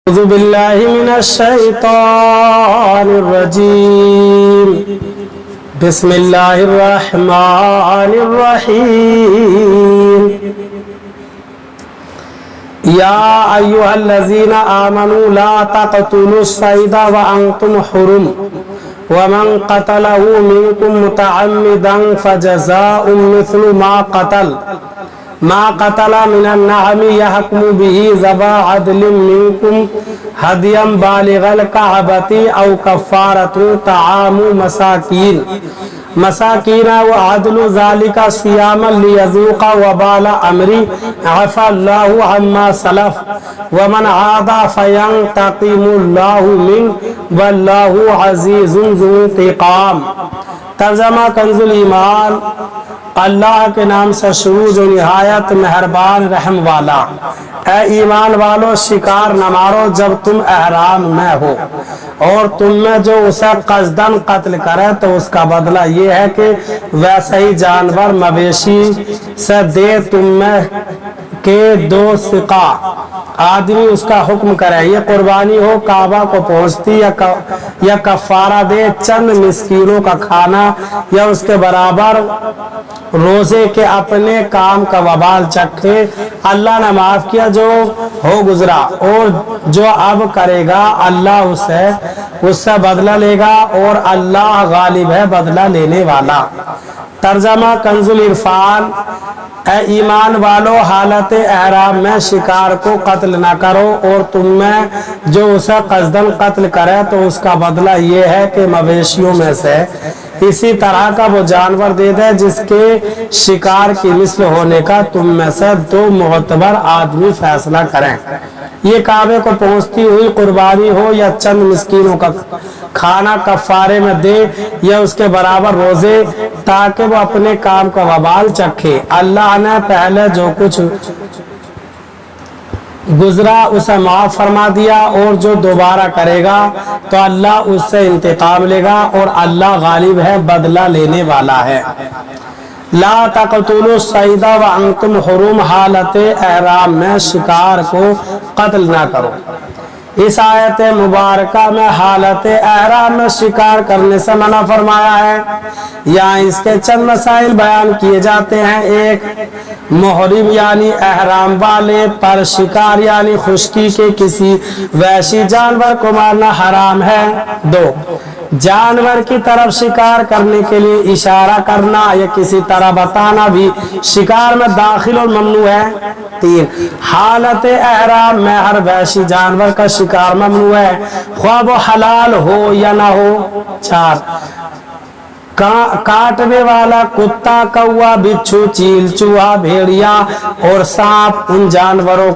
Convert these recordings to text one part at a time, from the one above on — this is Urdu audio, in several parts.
أعوذ بالله من الشيطان الرجيم بسم الله الرحمن الرحيم يا أيها الذين آمنوا لا تقتلوا الصيد وأنتم حرم ومن قتله منكم متعمدا فجزاء مثل ما قتل من النعم يحكم به ذوى عدل منكم هديا بالغ الكعبة أو كفارة طعام مساكين وعدل ذلك صياما ليذوق وبال أمري عفى الله عما سلف ومن عاد فينتقم الله منه والله عزيز ذو انتقام۔ ترجمہ کنز الایمان۔ اللہ کے نام سے شروع جو نہایت مہربان رحم والا۔ اے ایمان والو، شکار نہ مارو جب تم احرام میں ہو، اور تم میں جو اسے قصداً قتل کرے تو اس کا بدلہ یہ ہے کہ ویسا ہی جانور مویشی سے دے تم میں کہ دو سقا آدمی اس کا حکم کرے، یہ قربانی ہو کعبہ کو پہنچتی یا کفارہ دے چند مسکینوں کا کھانا یا اس کے برابر روزے کے اپنے کام کا وبال چکھے۔ اللہ نے معاف کیا جو ہو گزرا، اور جو اب کرے گا اللہ اس سے بدلہ لے گا، اور اللہ غالب ہے بدلہ لینے والا۔ ترجمہ کنز العرفان۔ اے ایمان والو، حالت احرام میں شکار کو قتل نہ کرو، اور تم میں جو اسے قصداً قتل کرے تو اس کا بدلہ یہ ہے کہ مویشیوں میں سے اسی طرح کا وہ جانور دے دے جس کے شکار کی مثل ہونے کا تم میں سے دو معتبر آدمی فیصلہ کریں۔ یہ کعبے کو پہنچتی ہوئی قربانی ہو یا چند مسکینوں کا کھانا کفارے میں دے یا اس کے برابر روزے، تاکہ وہ اپنے کام کا وبال چکھے۔ اللہ نے پہلے جو کچھ گزرا اسے معاف فرما دیا، اور جو دوبارہ کرے گا تو اللہ اس سے انتقام لے گا، اور اللہ غالب ہے بدلہ لینے والا ہے۔ لا تقتلوا الصید وانتم حرم، حالت احرام میں شکار کو قتل نہ کرو۔ اس آیت مبارکہ میں حالت احرام میں شکار کرنے سے منع فرمایا ہے۔ یہاں اس کے چند مسائل بیان کیے جاتے ہیں۔ ایک، محرم یعنی احرام والے پر شکار یعنی خشکی کے کسی وحشی جانور کو مارنا حرام ہے۔ دو، جانور کی طرف شکار کرنے کے لیے اشارہ کرنا یا کسی طرح بتانا بھی شکار میں داخل اور ممنوع ہے۔ تین، حالت احرام میں ہر وحشی جانور کا شکار ممنوع ہے، خواہ وہ حلال ہو یا نہ ہو۔ چار، کاٹنے والا کتا، کوا، بچھو، چیل، چوہا، بھیڑیا اور سانپ، ان جانوروں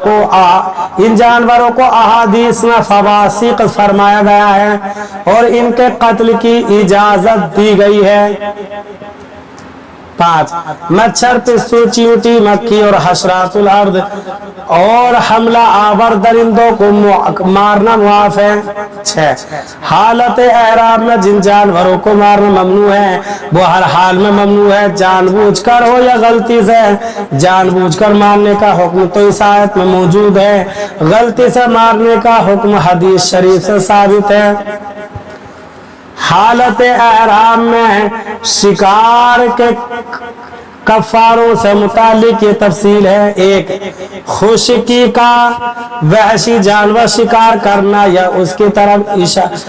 کو احادیث میں فواسق فرمایا گیا ہے اور ان کے قتل کی اجازت دی گئی ہے۔ پانچ، مچھر، پسو، چیونٹی، مکھی اور حشرات الارض اور حملہ آور درندوں کو مارنا معاف ہے۔ چھ، حالت احرام میں جن جانوروں کو مارنا ممنوع ہے وہ ہر حال میں ممنوع ہے، جان بوجھ کر ہو یا غلطی سے۔ جان بوجھ کر مارنے کا حکم تو اس آیت میں موجود ہے، غلطی سے مارنے کا حکم حدیث شریف سے ثابت ہے۔ حالت احرام میں شکار کے کفاروں سے متعلق یہ تفصیل ہے۔ ایک، خشکی کا وحشی جانور شکار کرنا یا اس کی طرف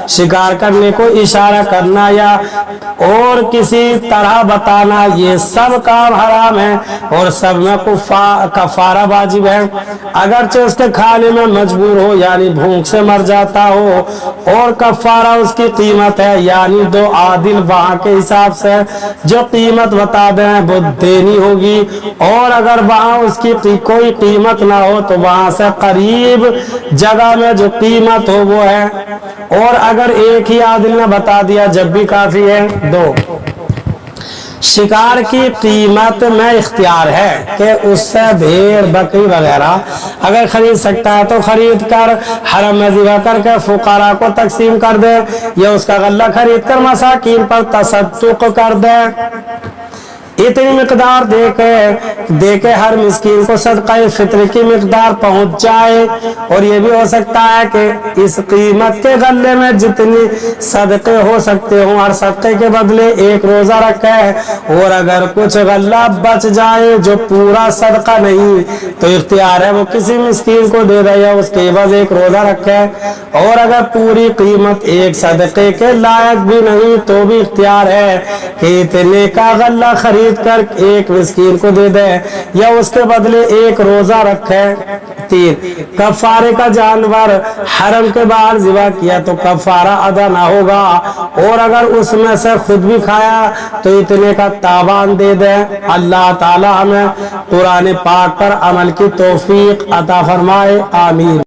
شکار کرنے کو اشارہ کرنا یا اور کسی طرح بتانا، یہ سب کام حرام ہے اور سب میں کفارہ واجب ہے، اگرچہ اس کے کھانے میں مجبور ہو یعنی بھوک سے مر جاتا ہو، اور کفارہ اس کی قیمت ہے یعنی دو عادل وہاں کے حساب سے جو قیمت بتا دیں وہ دینی ہوگی، اور اگر وہاں اس کی کوئی قیمت نہ ہو تو وہاں سے قریب جگہ میں جو قیمت ہو وہ ہے، اور اگر ایک ہی عادل نے بتا دیا جب بھی کافی ہے۔ دو، شکار کی قیمت میں اختیار ہے کہ اس سے بھیڑ، بکری وغیرہ اگر خرید سکتا ہے تو خرید کر حرم میں ذبح کر کے فقراء کو تقسیم کر دے، یا اس کا غلہ خرید کر مساکین پر تصدق کر دے۔ اتنی مقدار دے کے ہر مسکین کو صدقہ فطر کی مقدار پہنچ جائے. اور یہ بھی ہو سکتا ہے کہ اس قیمت کے غلے میں جتنی صدقے ہو سکتے ہوں ہر صدقے کے بدلے ایک روزہ رکھے. اور اگر کچھ غلہ بچ جائے جو پورا صدقہ نہیں تو اختیار ہے وہ کسی مسکین کو دے دے یا اس کے عوض ایک روزہ رکھے. اور اگر پوری قیمت ایک صدقے کے لائق بھی نہیں تو بھی اختیار ہے کہ اتنے کا غلہ خرید کر ایک مسکین کو دے دے یا اس کے بدلے ایک روزہ رکھے. 3 کفارے کا جانور حرم کے باہر ذبح کیا تو کفارہ ادا نہ ہوگا. اور اگر اس میں سے خود بھی کھایا تو اتنے کا تاوان دے دے. اللہ تعالی ہمیں قرآن پاک پر عمل کی توفیق عطا فرمائے. آمین.